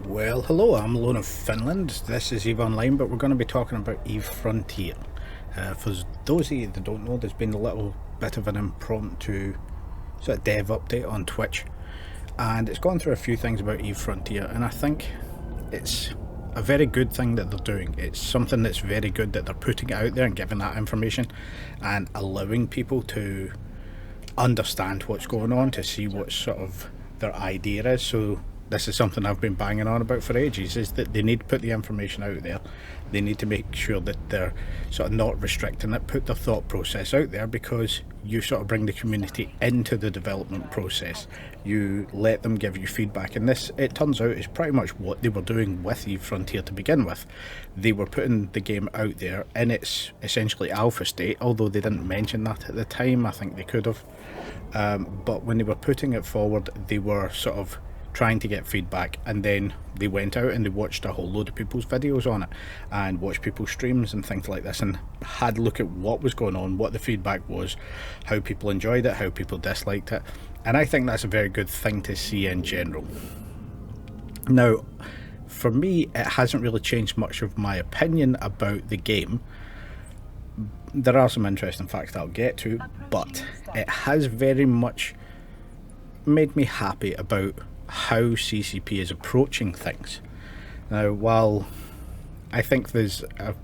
Well, hello, I'm Lone of Finland. This is EVE Online, but we're going to be talking about EVE Frontier. For those of you that don't know, there's been a little bit of an impromptu sort of dev update on Twitch, and it's gone through a few things about EVE Frontier, and I think it's a very good thing that they're doing. It's something that's very good that they're putting it out there and giving that information and allowing people to understand what's going on, to see what sort of their idea is. So this is something I've been banging on about for ages, is that they need to put the information out there. They need to make sure that they're sort of not restricting it, put their thought process out there, because you sort of bring the community into the development process. You let them give you feedback, and this, it turns out, is pretty much what they were doing with EVE Frontier to begin with. They were putting the game out there in its essentially alpha state, although they didn't mention that at the time. I think they could have. But when they were putting it forward, they were sort of trying to get feedback, and then they went out and they watched a whole load of people's videos on it and watched people's streams and things like this, and had a look at what was going on, what the feedback was, how people enjoyed it, how people disliked it. And I think that's a very good thing to see in general. Now, for me, it hasn't really changed much of my opinion about the game. There are some interesting facts that I'll get to, but it has very much made me happy about how CCP is approaching things. Now, while I think there's a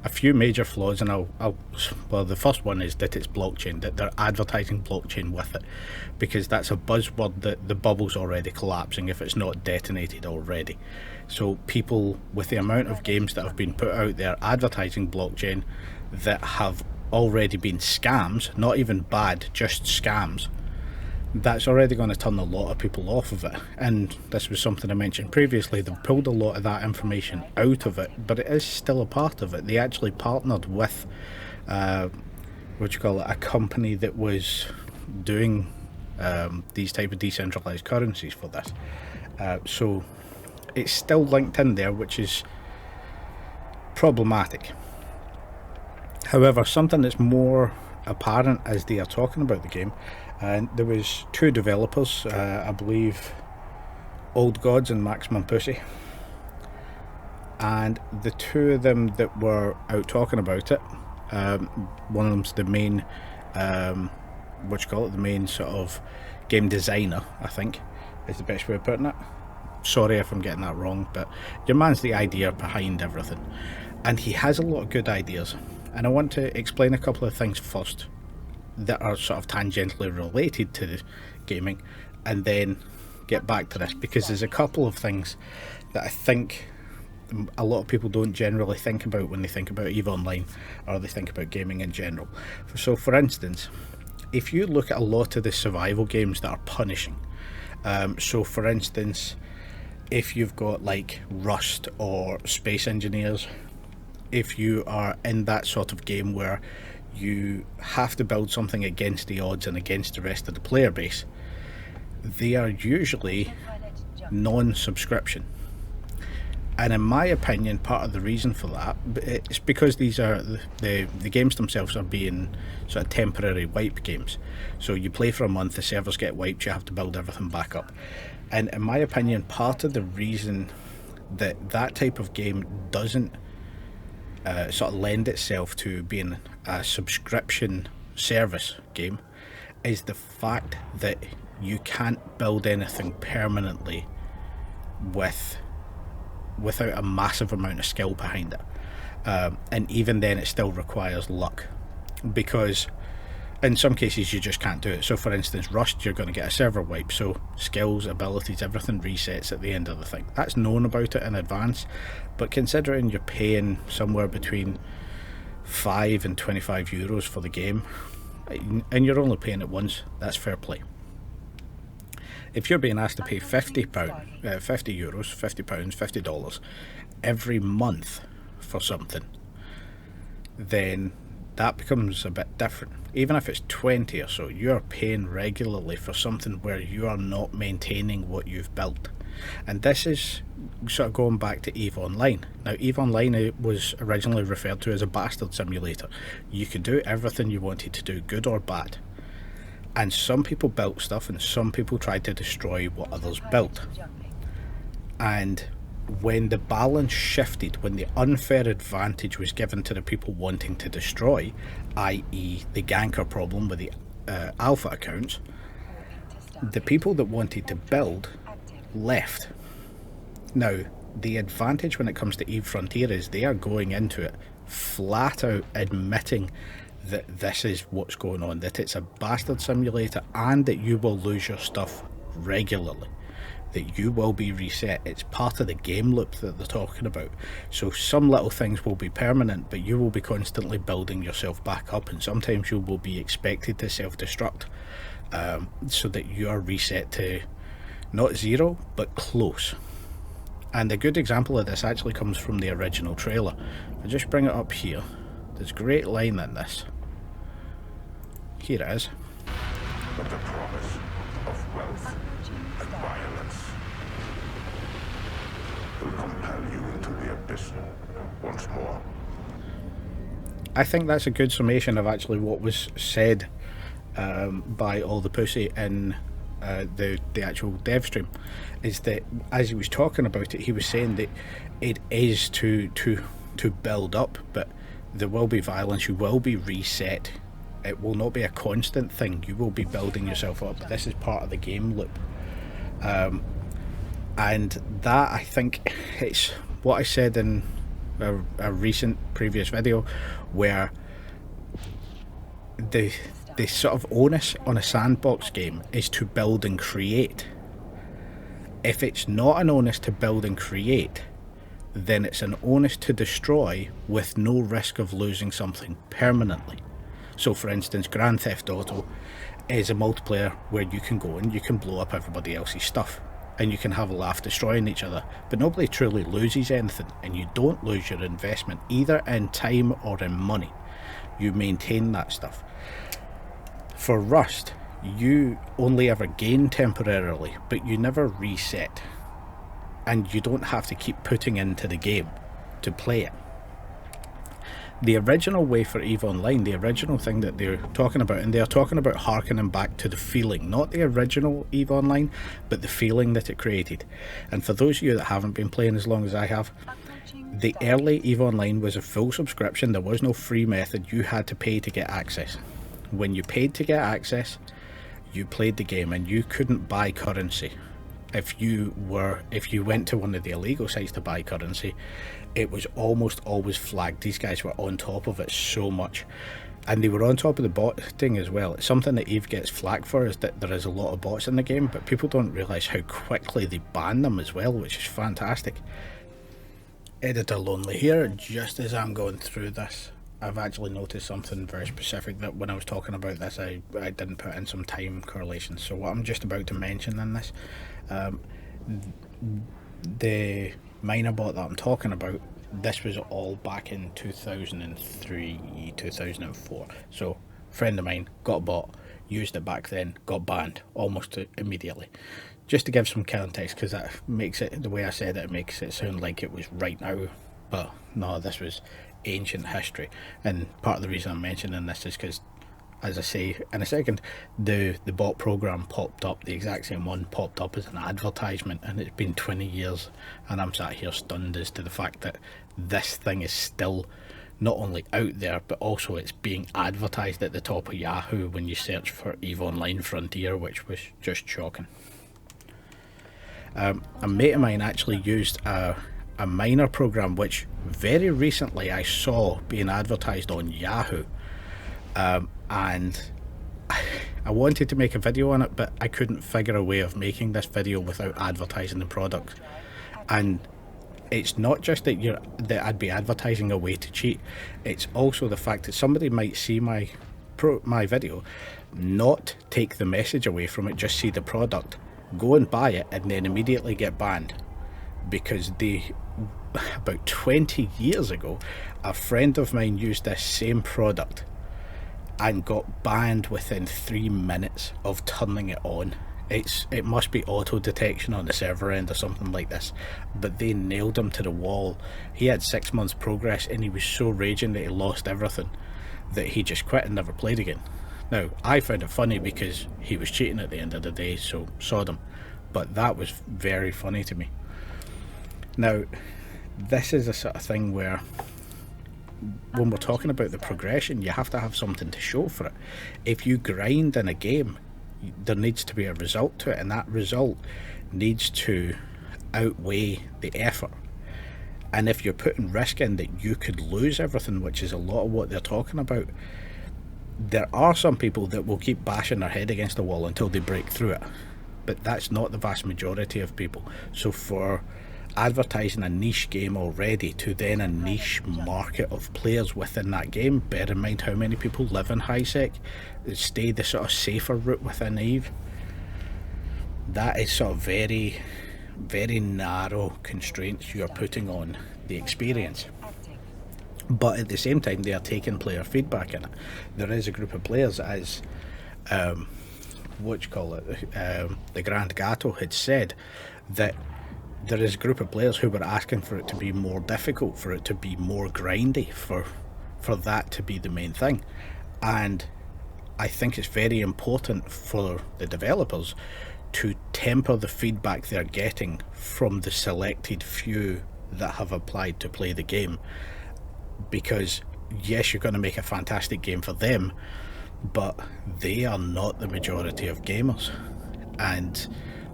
few major flaws, and well, the first one is that it's blockchain, that they're advertising blockchain with it, because that's a buzzword that the bubble's already collapsing if it's not detonated already. So people, with the amount of games that have been put out there advertising blockchain that have already been scams, not even bad, just scams, that's already going to turn a lot of people off of it. And this was something I mentioned previously, they've pulled a lot of that information out of it, but it is still a part of it. They actually partnered with a company that was doing these type of decentralized currencies for this, so it's still linked in there, which is problematic. However, something that's more apparent as they are talking about the game, and there was two developers, I believe Old Gods and Maximum Pussy, and the two of them that were out talking about it, one of them's the main the main sort of game designer, I think is the best way of putting it. Sorry if I'm getting that wrong, but your man's the idea behind everything, and he has a lot of good ideas. And I want to explain a couple of things first that are sort of tangentially related to the gaming, and then get back to this, because there's a couple of things that I think a lot of people don't generally think about when they think about EVE Online, or they think about gaming in general. So for instance, if you look at a lot of the survival games that are punishing, so for instance, if you've got like Rust or Space Engineers, if you are in that sort of game where you have to build something against the odds and against the rest of the player base, they are usually non-subscription. And in my opinion, part of the reason for that is because these are the games themselves are being sort of temporary wipe games. So you play for a month, the servers get wiped, you have to build everything back up. And in my opinion, part of the reason that that type of game doesn't sort of lend itself to being a subscription service game is the fact that you can't build anything permanently without a massive amount of skill behind it, and even then it still requires luck, because in some cases you just can't do it. So for instance, Rust, you're going to get a server wipe, so skills, abilities, everything resets at the end of the thing. That's known about it in advance, but considering you're paying somewhere between 5 and 25 euros for the game, and you're only paying it once, that's fair play. If you're being asked to pay £50 every month for something, then that becomes a bit different. Even if it's 20 or so, you're paying regularly for something where you are not maintaining what you've built. And this is sort of going back to EVE Online. Now, EVE Online was originally referred to as a bastard simulator. You could do everything you wanted to do, good or bad. And some people built stuff, and some people tried to destroy what others built. And when the balance shifted, when the unfair advantage was given to the people wanting to destroy, i.e. the ganker problem with the alpha accounts, the people that wanted to build left. Now, the advantage when it comes to EVE Frontier is they are going into it flat out admitting that this is what's going on, that it's a bastard simulator and that you will lose your stuff regularly, that you will be reset. It's part of the game loop that they're talking about. So some little things will be permanent, but you will be constantly building yourself back up, and sometimes you will be expected to self-destruct, so that you are reset to not zero but close. And a good example of this actually comes from the original trailer. I'll just bring it up here. There's a great line in this. Here it is. But the promise of wealth and violence will compel you into the abyss once more. I think that's a good summation of actually what was said by all the pussy in the actual dev stream, is that as he was talking about it, he was saying that it is to build up, but there will be violence, you will be reset, it will not be a constant thing, you will be building yourself up. This is part of the game loop, and that, I think, it's what I said in a recent previous video, where the sort of onus on a sandbox game is to build and create. If it's not an onus to build and create, then it's an onus to destroy with no risk of losing something permanently. So for instance, Grand Theft Auto is a multiplayer where you can go and you can blow up everybody else's stuff and you can have a laugh destroying each other, but nobody truly loses anything, and you don't lose your investment either in time or in money. You maintain that stuff. For Rust, you only ever gain temporarily, but you never reset, and you don't have to keep putting into the game to play it. The original way for EVE Online, the original thing that they're talking about, and they're talking about harkening back to the feeling, not the original EVE Online, but the feeling that it created. And for those of you that haven't been playing as long as I have, the early EVE Online was a full subscription. There was no free method. You had to pay to get access. When you paid to get access, you played the game, and you couldn't buy currency. If you went to one of the illegal sites to buy currency, it was almost always flagged. These guys were on top of it so much, and they were on top of the botting as well. It's something that EVE gets flagged for, is that there is a lot of bots in the game, but people don't realise how quickly they ban them as well, which is fantastic. Editor Lonely here. Just as I'm going through this, I've actually noticed something very specific that when I was talking about this, I didn't put in some time correlations. So what I'm just about to mention in this, the miner bot that I'm talking about, this was all back in 2003, 2004. So a friend of mine got a bot, used it back then, got banned almost immediately. Just to give some context, because that makes it, the way I said it, makes it sound like it was right now, but no, this was ancient history. And part of the reason I'm mentioning this is because, as I say in a second, the bot program popped up, the exact same one popped up as an advertisement, and it's been 20 years, and I'm sat here stunned as to the fact that this thing is still not only out there, but also it's being advertised at the top of Yahoo when you search for EVE Online Frontier, which was just shocking. A mate of mine actually used a miner program which very recently I saw being advertised on Yahoo, and I wanted to make a video on it, but I couldn't figure a way of making this video without advertising the product. And it's not just that I'd be advertising a way to cheat, it's also the fact that somebody might see my video, not take the message away from it, just see the product, go and buy it, and then immediately get banned. Because about 20 years ago, a friend of mine used this same product and got banned within 3 minutes of turning it on. It must be auto detection on the server end or something like this, but they nailed him to the wall. He had 6 months progress, and he was so raging that he lost everything that he just quit and never played again. Now, I found it funny because he was cheating at the end of the day, so sod him, but that was very funny to me. Now, this is a sort of thing where when we're talking about the progression, you have to have something to show for it. If you grind in a game, there needs to be a result to it, and that result needs to outweigh the effort. And if you're putting risk in that you could lose everything, which is a lot of what they're talking about, there are some people that will keep bashing their head against the wall until they break through it, but that's not the vast majority of people. So for advertising a niche game already to then a niche market of players within that game, bear in mind how many people live in high sec, stay the sort of safer route within EVE. That is sort of very, very narrow constraints you are putting on the experience. But at the same time, they are taking player feedback in it. There is a group of players, as the Grand Gato had said, that there is a group of players who were asking for it to be more difficult, for it to be more grindy, for that to be the main thing. And I think it's very important for the developers to temper the feedback they're getting from the selected few that have applied to play the game. Because yes, you're going to make a fantastic game for them, but they are not the majority of gamers. And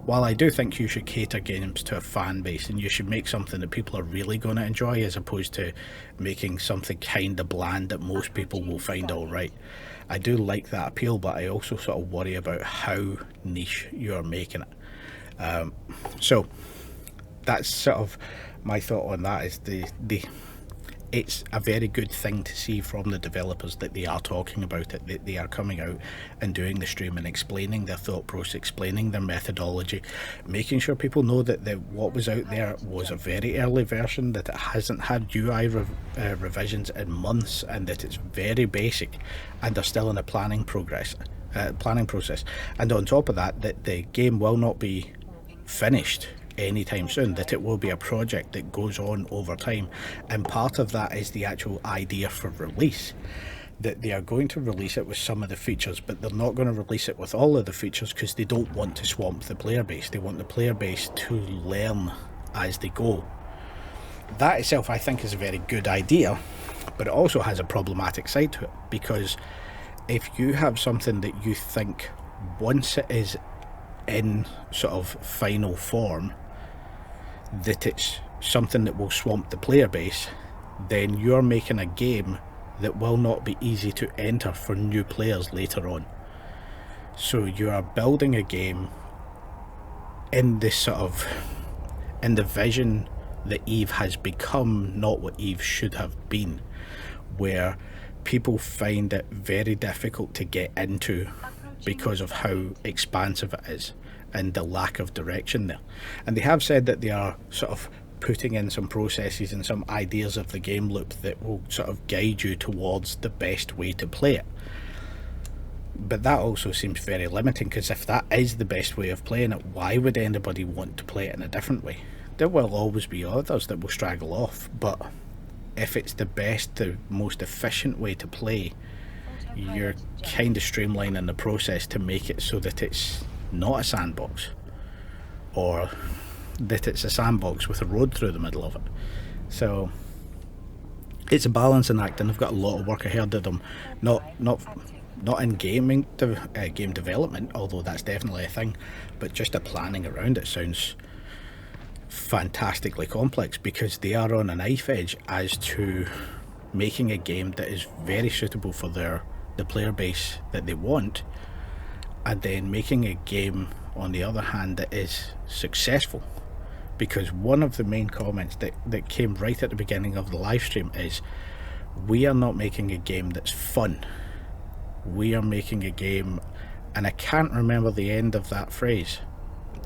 while I do think you should cater games to a fan base, and you should make something that people are really going to enjoy, as opposed to making something kind of bland that most people will find alright, I do like that appeal, but I also sort of worry about how niche you're making it. So that's sort of my thought on that, is it's a very good thing to see from the developers that they are talking about it, that they are coming out and doing the stream and explaining their thought process, explaining their methodology, making sure people know that what was out there was a very early version, that it hasn't had UI revisions in months, and that it's very basic, and they're still in a planning process. And on top of that, that the game will not be finished anytime soon, that it will be a project that goes on over time, and part of that is the actual idea for release, that they are going to release it with some of the features, but they're not going to release it with all of the features, because they don't want to swamp the player base. They want the player base to learn as they go. That itself, I think, is a very good idea, but it also has a problematic side to it, because if you have something that you think, once it is in sort of final form, that it's something that will swamp the player base, then you're making a game that will not be easy to enter for new players later on. So you are building a game in this sort of, in the vision that EVE has become, not what EVE should have been, where people find it very difficult to get into because of how expansive it is and the lack of direction there. And they have said that they are sort of putting in some processes and some ideas of the game loop that will sort of guide you towards the best way to play it. But that also seems very limiting, because if that is the best way of playing it, why would anybody want to play it in a different way? There will always be others that will straggle off, but if it's the best, the most efficient way to play, you're kind of streamlining the process to make it so that it's not a sandbox, or that it's a sandbox with a road through the middle of it. So it's a balancing act, and they've got a lot of work ahead of them, not in game development, although that's definitely a thing, but just the planning around it sounds fantastically complex, because they are on a knife edge as to making a game that is very suitable for the player base that they want, and then making a game on the other hand that is successful. Because one of the main comments that came right at the beginning of the live stream is, we are not making a game that's fun, we are making a game, and I can't remember the end of that phrase,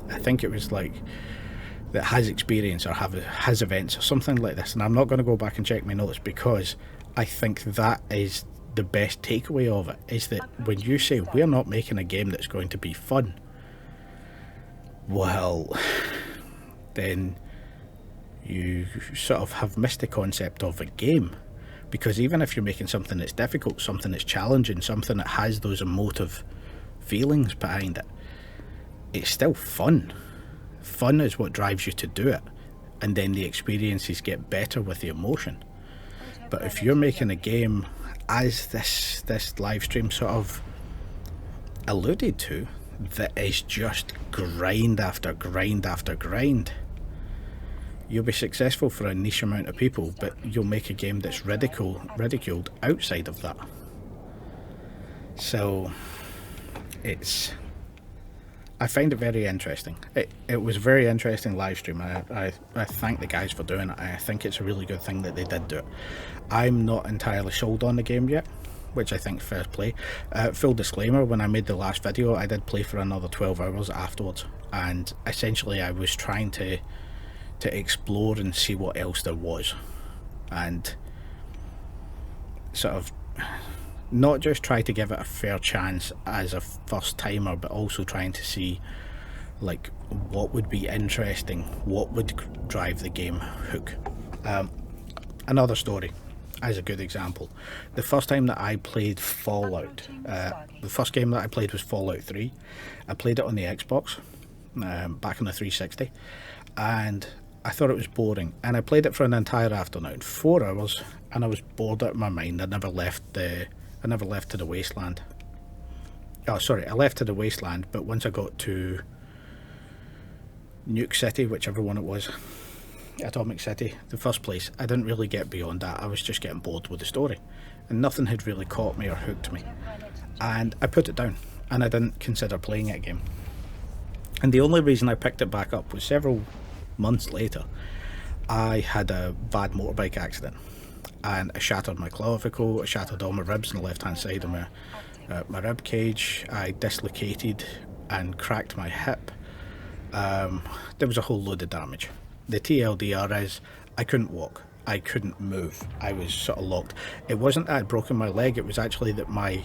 I think it was like, that has experience or has events or something like this, and I'm not going to go back and check my notes, because I think that is the best takeaway of it, is that when you say we're not making a game that's going to be fun, well, then you sort of have missed the concept of a game. Because even if you're making something that's difficult, something that's challenging, something that has those emotive feelings behind it, it's still fun. Fun is what drives you to do it, and then the experiences get better with the emotion. But if you're making a game, as this live stream sort of alluded to, that is just grind after grind after grind, you'll be successful for a niche amount of people, but you'll make a game that's ridiculed outside of that. So I find it very interesting. It was a very interesting live stream. I thank the guys for doing it. I think it's a really good thing that they did do it. I'm not entirely sold on the game yet, which I think fair play. Full disclaimer, when I made the last video, I did play for another 12 hours afterwards, and essentially I was trying to explore and see what else there was, and sort of not just try to give it a fair chance as a first timer, but also trying to see like what would be interesting, what would drive the game hook. Another story as a good example. The first time that I played Fallout, the first game that I played was Fallout 3. I played it on the Xbox back on the 360, and I thought it was boring, and I played it for an entire afternoon, 4 hours, and I was bored out of my mind. I never left to the wasteland. Oh, sorry, I left to the wasteland, but once I got to Nuke City, whichever one it was, Atomic City, the first place, I didn't really get beyond that. I was just getting bored with the story, and nothing had really caught me or hooked me, and I put it down, and I didn't consider playing it again. And the only reason I picked it back up was several months later. I had a bad motorbike accident, and I shattered my clavicle, I shattered all my ribs on the left hand side of my rib cage, I dislocated and cracked my hip. There was a whole load of damage. The TLDR is, I couldn't walk, I couldn't move, I was sort of locked. It wasn't that I'd broken my leg, it was actually that my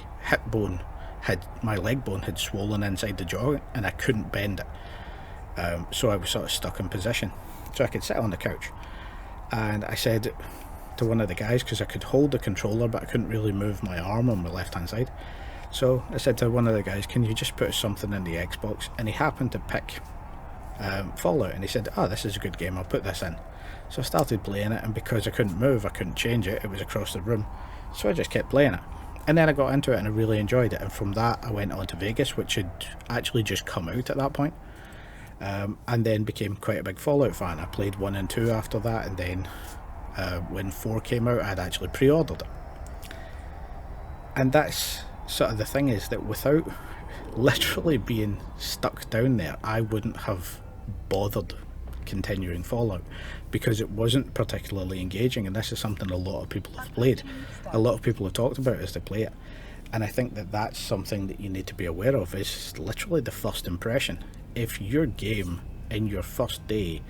my leg bone had swollen inside the jaw, and I couldn't bend it. So I was sort of stuck in position, so I could sit on the couch. And I said to one of the guys, because I could hold the controller but I couldn't really move my arm on my left hand side, so I said to one of the guys, can you just put something in the Xbox? And he happened to pick Fallout, and he said, oh, this is a good game, I'll put this in. So I started playing it, and because I couldn't move, I couldn't change it, it was across the room, so I just kept playing it. And then I got into it and I really enjoyed it, and from that I went on to Vegas, which had actually just come out at that point. And then became quite a big Fallout fan. I played 1 and 2 after that, and then when 4 came out, I'd actually pre-ordered it. And that's sort of the thing, is that without literally being stuck down there, I wouldn't have bothered continuing Fallout, because it wasn't particularly engaging, and this is something a lot of people have played. A lot of people have talked about as they play it, and I think that that's something that you need to be aware of, is literally the first impression. If your game in your first day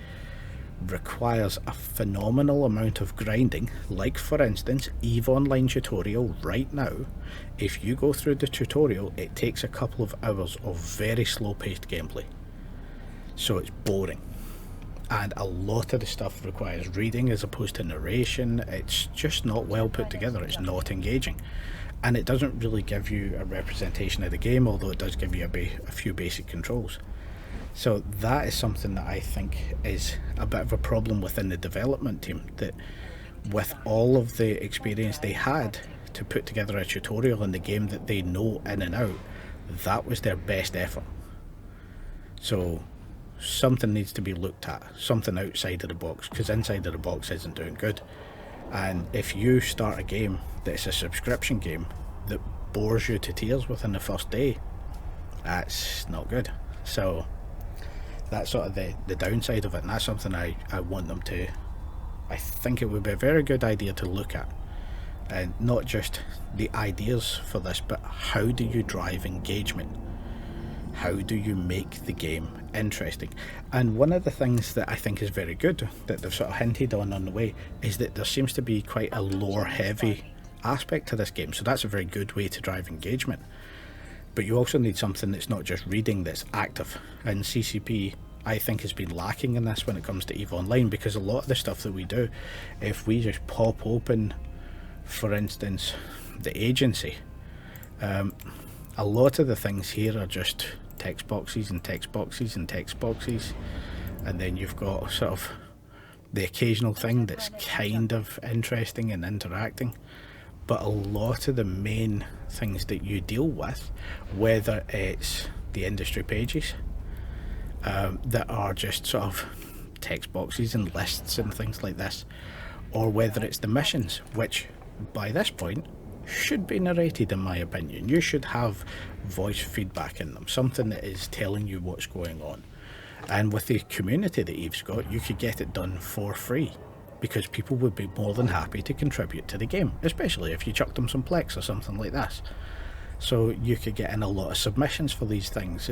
requires a phenomenal amount of grinding, like for instance EVE Online tutorial right now, if you go through the tutorial, it takes a couple of hours of very slow paced gameplay, so it's boring, and a lot of the stuff requires reading as opposed to narration. It's just not well put together, it's not engaging, and it doesn't really give you a representation of the game, although it does give you a few basic controls. So that is something that I think is a bit of a problem within the development team, that with all of the experience they had to put together a tutorial in the game that they know in and out, that was their best effort. So something needs to be looked at, something outside of the box, because inside of the box isn't doing good. And if you start a game that's a subscription game that bores you to tears within the first day, that's not good. So that's sort of the downside of it, and that's something I want them to, I think it would be a very good idea to look at, and not just the ideas for this, but how do you drive engagement, how do you make the game interesting. And one of the things that I think is very good that they've sort of hinted on the way is that there seems to be quite a lore heavy aspect to this game, so that's a very good way to drive engagement. But you also need something that's not just reading, that's active, and CCP I think has been lacking in this when it comes to EVE Online, because a lot of the stuff that we do, if we just pop open, for instance, the agency, a lot of the things here are just text boxes and text boxes and text boxes, and then you've got sort of the occasional thing that's kind of interesting and interacting, but a lot of the main things that you deal with, whether it's the industry pages that are just sort of text boxes and lists and things like this, or whether it's the missions, which by this point should be narrated, in my opinion. You should have voice feedback in them, something that is telling you what's going on. And with the community that Eve's got, you could get it done for free, because people would be more than happy to contribute to the game, especially if you chucked them some Plex or something like this. So you could get in a lot of submissions for these things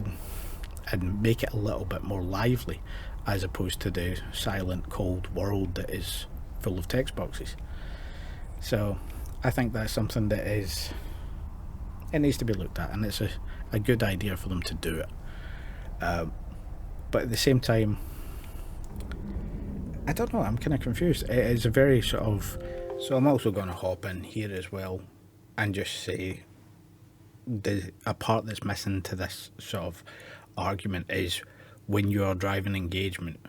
and make it a little bit more lively, as opposed to the silent, cold world that is full of text boxes. So I think that's something that is, it needs to be looked at, and it's a good idea for them to do it. But at the same time, I don't know, I'm kind of confused. It is a very sort of, so I'm also going to hop in here as well and just say a part that's missing to this sort of argument is when you are driving engagement.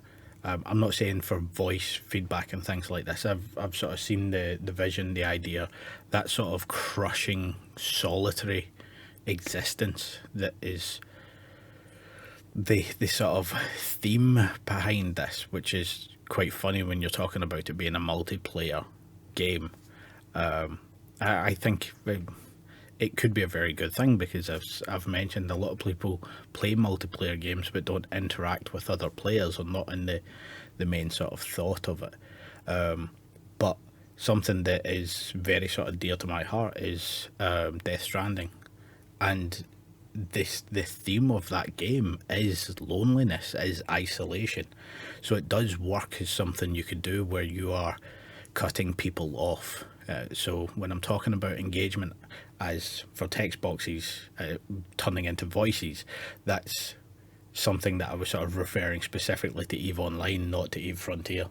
I'm not saying for voice feedback and things like this. I've sort of seen the vision, the idea, that sort of crushing, solitary existence that is the sort of theme behind this, which is quite funny when you're talking about it being a multiplayer game. I think it could be a very good thing, because I've mentioned a lot of people play multiplayer games but don't interact with other players, or not in the main sort of thought of it. But something that is very sort of dear to my heart is Death Stranding, and the theme of that game is loneliness, is isolation. So it does work as something you could do where you are cutting people off. So when I'm talking about engagement as for text boxes turning into voices, that's something that I was sort of referring specifically to EVE Online, not to EVE Frontier.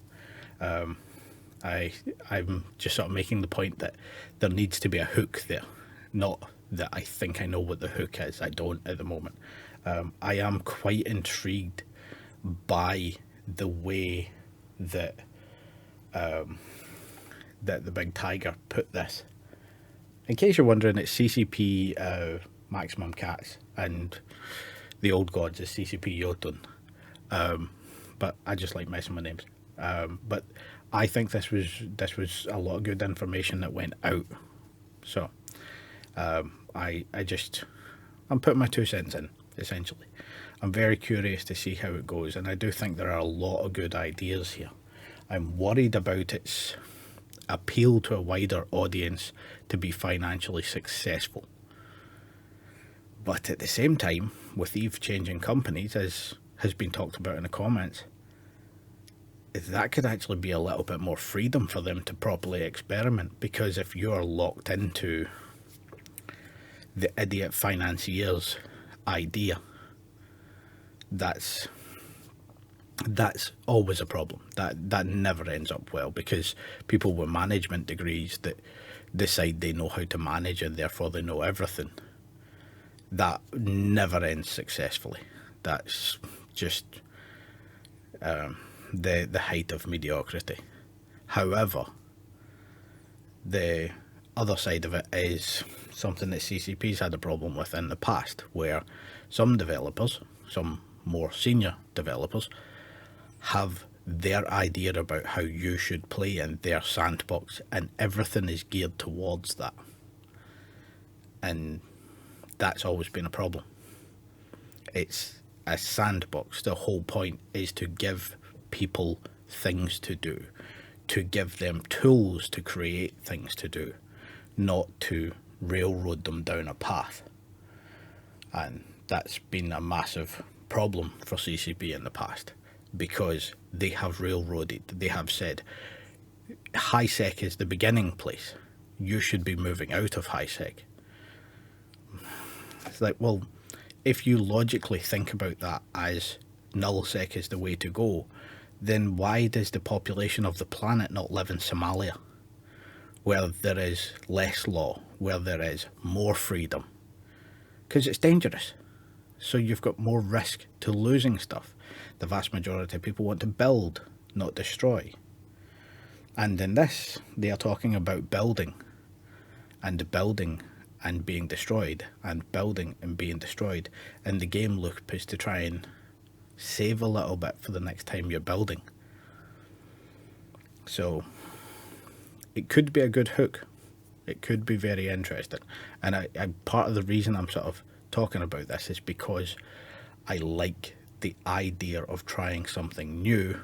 I'm just sort of making the point that there needs to be a hook there, not that I think I know what the hook is. I don't at the moment. I am quite intrigued by the way that that the big tiger put this. In case you're wondering, it's CCP Maximum Cats, and the old gods is CCP Jotun. But I just like messing with names. But I think this was a lot of good information that went out. So I'm putting my 2 cents in, essentially. I'm very curious to see how it goes, and I do think there are a lot of good ideas here. I'm worried about its appeal to a wider audience to be financially successful. But at the same time, with EVE changing companies, as has been talked about in the comments, that could actually be a little bit more freedom for them to properly experiment, because if you're locked into the idiot financier's idea, that's always a problem. That never ends up well, because people with management degrees that decide they know how to manage and therefore they know everything, that never ends successfully. That's just the height of mediocrity. However, the other side of it is something that CCP's had a problem with in the past, where some developers, some more senior developers, have their idea about how you should play in their sandbox, and everything is geared towards that. And that's always been a problem. It's a sandbox. The whole point is to give people things to do, to give them tools to create things to do, not to railroad them down a path. And that's been a massive problem for CCP in the past, because they have railroaded. They have said high-sec is the beginning place. You should be moving out of high-sec. It's like, well, if you logically think about that as null-sec is the way to go, then why does the population of the planet not live in Somalia, where there is less law, where there is more freedom? Because it's dangerous. So you've got more risk to losing stuff. The vast majority of people want to build, not destroy. And in this, they are talking about building and being destroyed, and building and being destroyed. And the game loop is to try and save a little bit for the next time you're building. So it could be a good hook. It could be very interesting. And I part of the reason I'm sort of talking about this is because I like the idea of trying something new.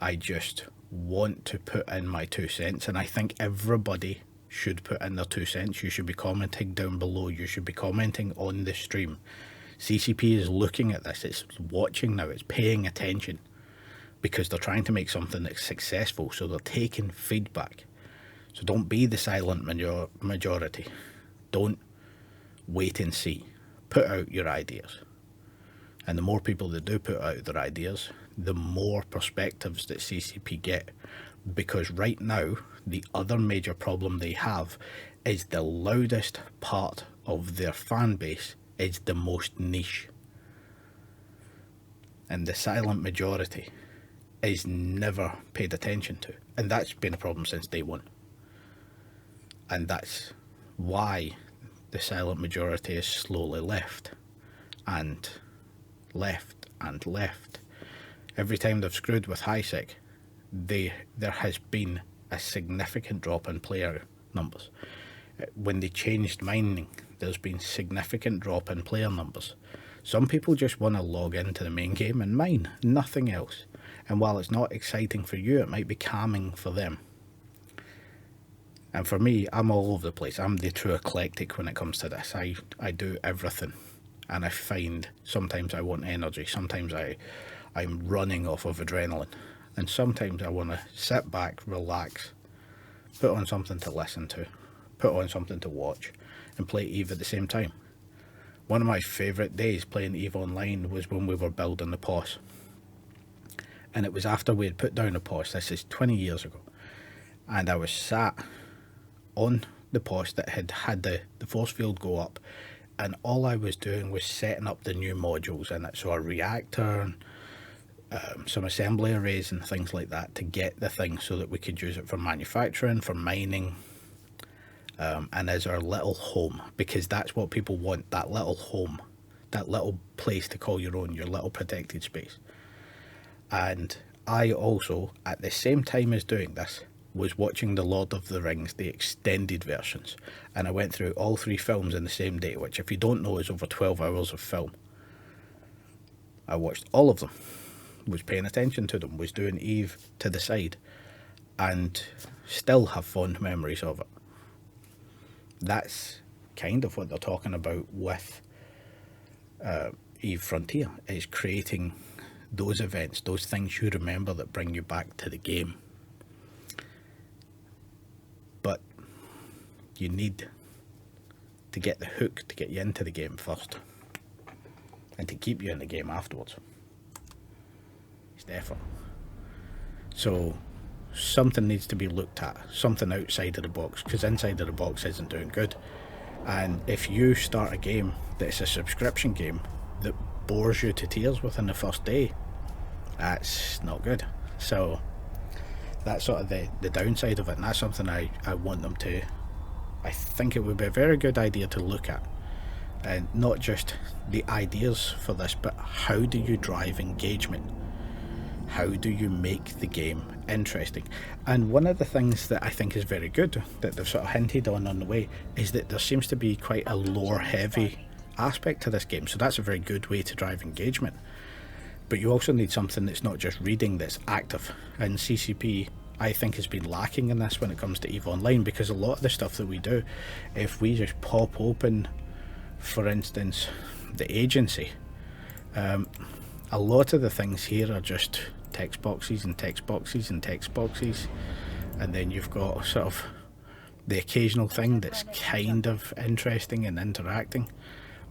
I just want to put in my 2 cents, and I think everybody should put in their 2 cents. You should be commenting down below. You should be commenting on the stream. CCP is looking at this. It's watching now. It's paying attention because they're trying to make something that's successful. So they're taking feedback. So don't be the silent majority. Don't wait and see. Put out your ideas. And the more people that do put out their ideas, the more perspectives that CCP get. Because right now, the other major problem they have is the loudest part of their fan base is the most niche. And the silent majority is never paid attention to. And that's been a problem since day one. And that's why the silent majority is slowly left and left and left. Every time they've screwed with HiSec, there has been a significant drop in player numbers. When they changed mining, there's been significant drop in player numbers. Some people just want to log into the main game and mine, nothing else. And while it's not exciting for you, it might be calming for them. And for me, I'm all over the place. I'm the true eclectic when it comes to this. I do everything. And I find sometimes I want energy. Sometimes I'm running off of adrenaline. And sometimes I want to sit back, relax, put on something to listen to, put on something to watch, and play EVE at the same time. One of my favourite days playing EVE Online was when we were building the POS. And it was after we had put down the POS, this is 20 years ago. And I was sat on the POS that had the force field go up, and all I was doing was setting up the new modules in it. So a reactor, and some assembly arrays and things like that to get the thing so that we could use it for manufacturing, for mining, and as our little home, because that's what people want, that little home, that little place to call your own, your little protected space. And I also, at the same time as doing this, was watching The Lord of the Rings, the extended versions, and I went through all 3 films in the same day, which if you don't know is over 12 hours of film. I watched all of them, was paying attention to them, was doing EVE to the side, and still have fond memories of it. That's kind of what they're talking about with EVE Frontier, is creating those events, those things you remember that bring you back to the game. But you need to get the hook to get you into the game first, and to keep you in the game afterwards. It's the effort. So something needs to be looked at, something outside of the box, because inside of the box isn't doing good. And if you start a game that's a subscription game that bores you to tears within the first day, that's not good. So that's sort of the downside of it, and that's something I want them to, I think it would be a very good idea to look at. And not just the ideas for this, but how do you drive engagement? How do you make the game interesting? And one of the things that I think is very good, that they've sort of hinted on the way, is that there seems to be quite a lore heavy aspect to this game. So that's a very good way to drive engagement. But you also need something that's not just reading, that's active. And CCP, I think, has been lacking in this when it comes to EVE Online, because a lot of the stuff that we do, if we just pop open, for instance, the agency, a lot of the things here are just text boxes and text boxes and text boxes, and then you've got sort of the occasional thing that's kind of interesting and interacting.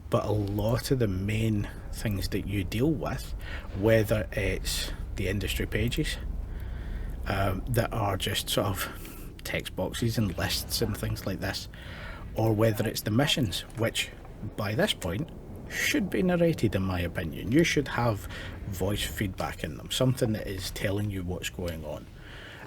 But a lot of the main things that you deal with, whether it's the industry pages that are just sort of text boxes and lists and things like this, or whether it's the missions, which by this point should be narrated, in my opinion. You should have voice feedback in them, something that is telling you what's going on.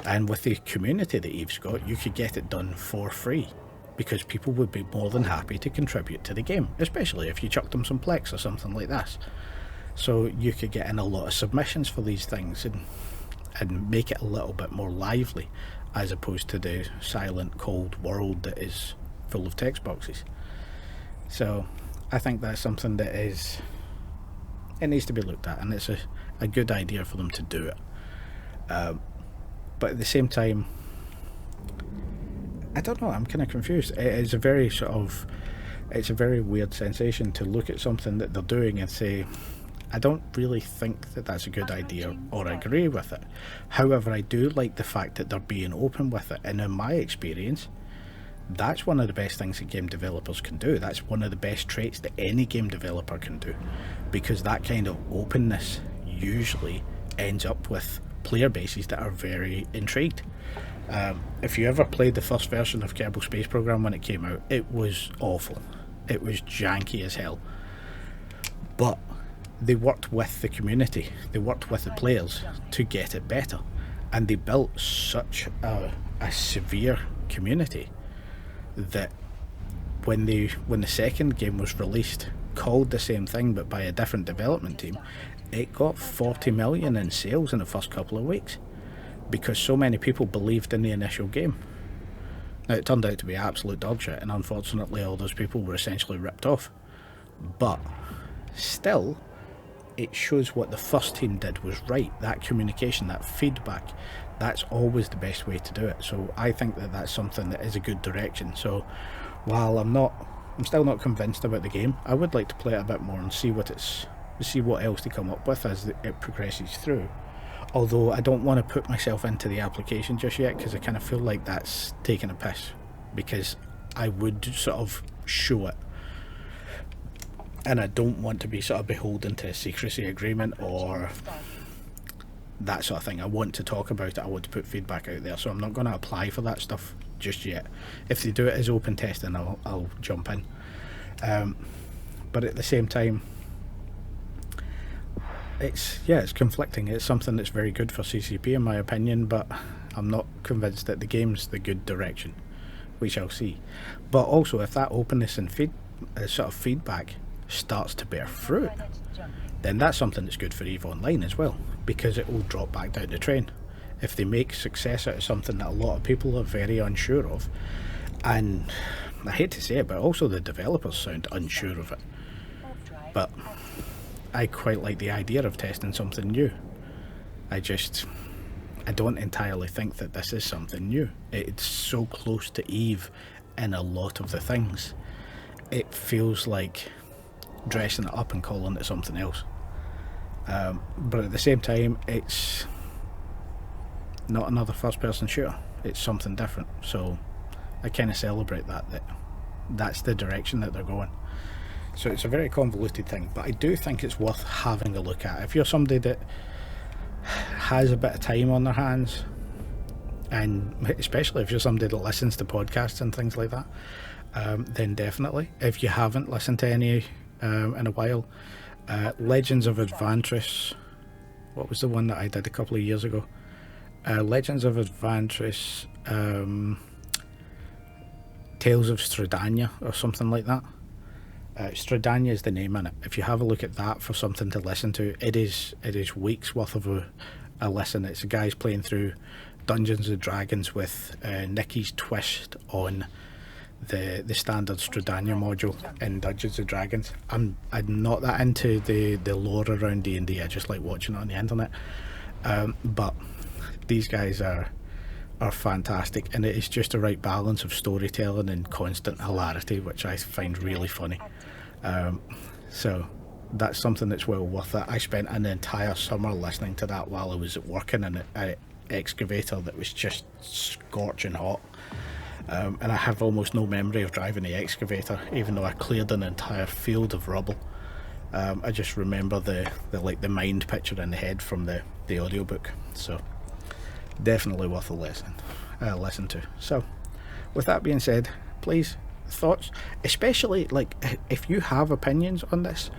And with the community that Eve's got, you could get it done for free, because people would be more than happy to contribute to the game, especially if you chucked them some Plex or something like this. So you could get in a lot of submissions for these things and make it a little bit more lively, as opposed to the silent, cold world that is full of text boxes. So I think that's something that it needs to be looked at, and it's a good idea for them to do it. But at the same time, I don't know, I'm kind of confused. It's a very weird sensation to look at something that they're doing and say, I don't really think that that's a good idea or agree with it. However, I do like the fact that they're being open with it, and in my experience, that's one of the best things that game developers can do. That's one of the best traits that any game developer can do, because that kind of openness usually ends up with player bases that are very intrigued. If you ever played the first version of Kerbal Space Program when it came out, it was awful. It was janky as hell. But they worked with the community, they worked with the players to get it better, and they built such a severe community that when the second game was released, called the same thing but by a different development team, it got 40 million in sales in the first couple of weeks, because so many people believed in the initial game. Now, it turned out to be absolute dog shit, and unfortunately all those people were essentially ripped off, but still it shows what the first team did was right. That communication, that feedback, that's always the best way to do it. So I think that that's something that is a good direction. So while I'm still not convinced about the game, I would like to play it a bit more and see what else they come up with as it progresses through. Although I don't want to put myself into the application just yet, because I kind of feel like that's taking a piss, because I would sort of show it, and I don't want to be sort of beholden to a secrecy agreement or that sort of thing. I want to talk about it, I want to put feedback out there, so I'm not going to apply for that stuff just yet. If they do it as open testing, I'll jump in. But at the same time, it's conflicting. It's something that's very good for CCP in my opinion, but I'm not convinced that the game's the good direction. We shall see. But also, if that openness and sort of feedback starts to bear fruit, then that's something that's good for EVE Online as well, because it will drop back down the train. If they make success out of something that a lot of people are very unsure of, and I hate to say it, but also the developers sound unsure of it, but I quite like the idea of testing something new. I don't entirely think that this is something new. It's so close to EVE in a lot of the things. It feels like dressing it up and calling it something else. But at the same time, it's not another first-person shooter. It's something different. So I kind of celebrate that's the direction that they're going. So it's a very convoluted thing, but I do think it's worth having a look at. If you're somebody that has a bit of time on their hands, and especially if you're somebody that listens to podcasts and things like that, then definitely. If you haven't listened to any in a while, Legends of Advantris, what was the one that I did a couple of years ago? Legends of Advantris, Tales of Stradania or something like that. Stradania is the name in it. If you have a look at that for something to listen to, it is weeks worth of a listen. It's the guys playing through Dungeons and Dragons with Nicky's twist on the standard Stradania module in Dungeons and Dragons. I'm not that into the lore around D&D. I just like watching it on the internet. But these guys are fantastic, and it is just the right balance of storytelling and constant hilarity, which I find really funny. So that's something that's well worth it. I spent an entire summer listening to that while I was working in an excavator that was just scorching hot. And I have almost no memory of driving the excavator, even though I cleared an entire field of rubble. I just remember the mind picture in the head from the audiobook. So definitely worth a listen to. So with that being said, please, thoughts, especially if you have opinions on this,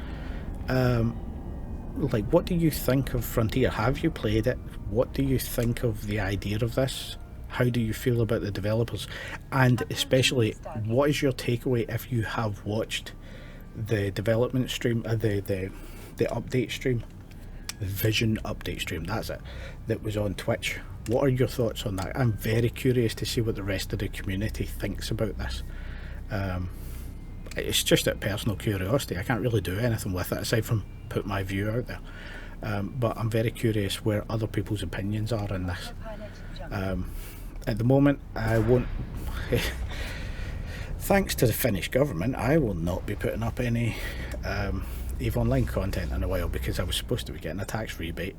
what do you think of Frontier? Have you played it? what do you think of the idea of this? How do you feel about the developers? And especially, what is your takeaway if you have watched the development stream, the update stream, the vision update stream, that's it, that was on Twitch? What are your thoughts on that? I'm very curious to see what the rest of the community thinks about this. It's just out of personal curiosity. I can't really do anything with it aside from put my view out there. But I'm very curious where other people's opinions are in this. At the moment, I won't. Thanks to the Finnish government, I will not be putting up any EVE Online content in a while, because I was supposed to be getting a tax rebate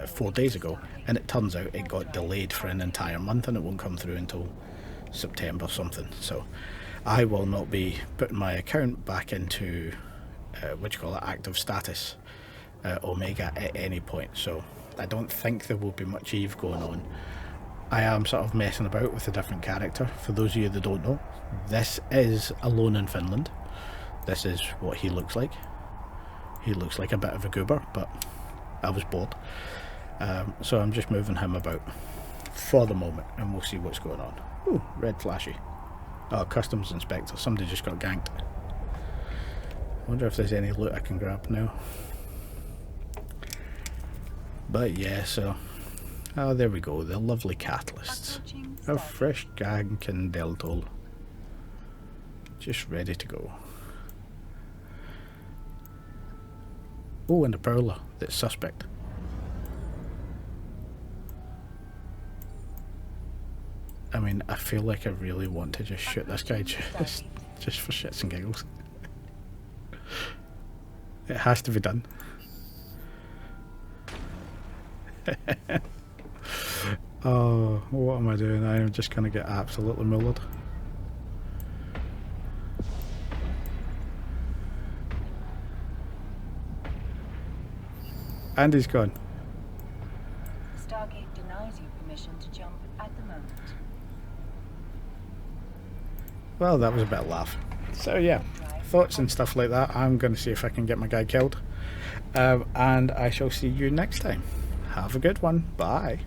4 days ago, and it turns out it got delayed for an entire month and it won't come through until September something. So I will not be putting my account back into active status Omega at any point. So I don't think there will be much EVE going on. I am sort of messing about with a different character. For those of you that don't know, this is Alone in Finland. This is what he looks like. He looks like a bit of a goober, but I was bored. So I'm just moving him about for the moment, and we'll see what's going on. Ooh, red flashy. Oh, customs inspector. Somebody just got ganked. Wonder if there's any loot I can grab now. But yeah, so... Oh, there we go. The lovely catalysts. A fresh gank and Deltol. Just ready to go. Oh, and a Prowler that's suspect. I mean, I feel like I really want to just shoot this guy just for shits and giggles. It has to be done. Oh, what am I doing? I am just going to get absolutely mullered. And he's gone. Stargate denies you permission to jump at the moment. Well, that was a bit of a laugh. So yeah, thoughts and stuff like that. I'm going to see if I can get my guy killed. And I shall see you next time. Have a good one. Bye.